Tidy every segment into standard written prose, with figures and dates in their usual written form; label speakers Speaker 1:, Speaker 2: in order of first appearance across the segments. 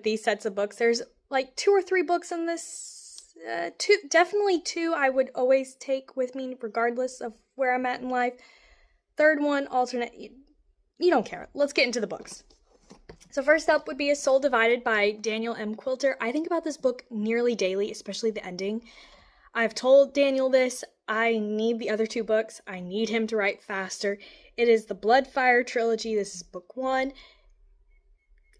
Speaker 1: these sets of books. There's like 2 or 3 books in this, definitely 2 I would always take with me regardless of where I'm at in life. Third one, alternate, you don't care. Let's get into the books. So first up would be A Soul Divided by Daniel M. Quilter. I think about this book nearly daily, especially the ending. I've told Daniel this. I need the other 2 books. I need him to write faster. It is the Bloodfire trilogy. This is book 1.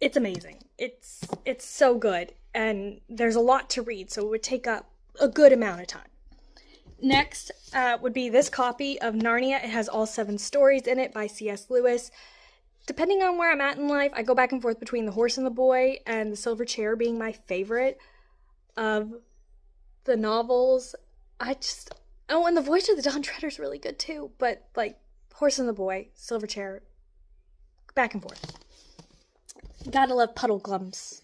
Speaker 1: It's amazing. It's so good. And there's a lot to read, so it would take up a good amount of time. Next would be this copy of Narnia. It has all 7 stories in it by C.S. Lewis. Depending on where I'm at in life, I go back and forth between The Horse and the Boy and The Silver Chair being my favorite of the novels. Oh, and The Voyage of the Dawn Treader is really good too, but like Horse and the Boy, Silver Chair, back and forth. Gotta love Puddleglum's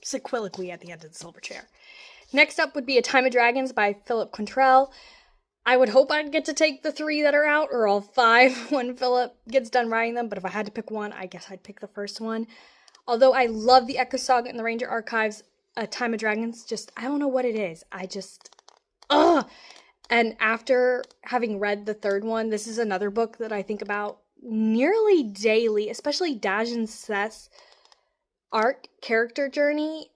Speaker 1: soliloquy at the end of The Silver Chair. Next up would be A Time of Dragons by Philip Quantrell. I would hope I'd get to take the 3 that are out, or all 5 when Philip gets done writing them, but if I had to pick one, I guess I'd pick the first one. Although I love the Echo Saga and the Ranger Archives, A Time of Dragons, I don't know what it is. And after having read the 3rd one, this is another book that I think about nearly daily, especially Daj and Seth's character journey.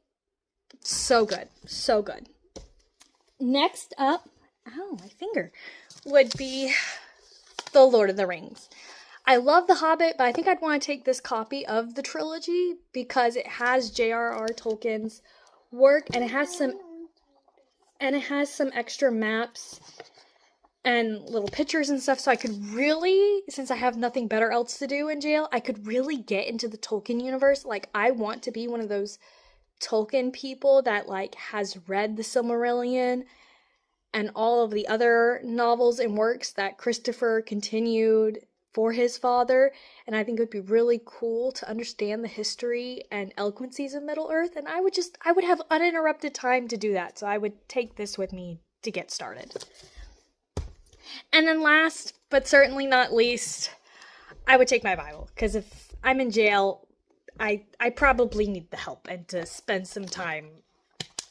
Speaker 1: So good. So good. Next up, my finger, would be The Lord of the Rings. I love The Hobbit, but I think I'd want to take this copy of the trilogy because it has J.R.R. Tolkien's work, and it has some extra maps and little pictures and stuff, so I could really, since I have nothing better else to do in jail, I could really get into the Tolkien universe. Like, I want to be one of those Tolkien people that, like, has read the Silmarillion and all of the other novels and works that Christopher continued for his father, and I think it would be really cool to understand the history and eloquencies of Middle-earth, and I would have uninterrupted time to do that, so I would take this with me to get started. And then last, but certainly not least, I would take my Bible, because if I'm in jail, I probably need the help and to spend some time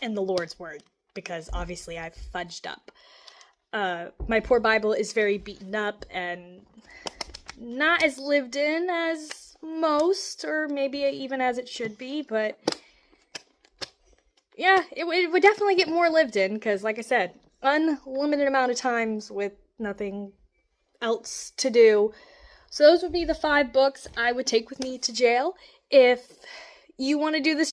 Speaker 1: in the Lord's Word, because obviously I've fudged up. My poor Bible is very beaten up and not as lived in as most, or maybe even as it should be, but yeah, it would definitely get more lived in, because like I said, unlimited amount of times with nothing else to do. So those would be the 5 books I would take with me to jail. If you want to do this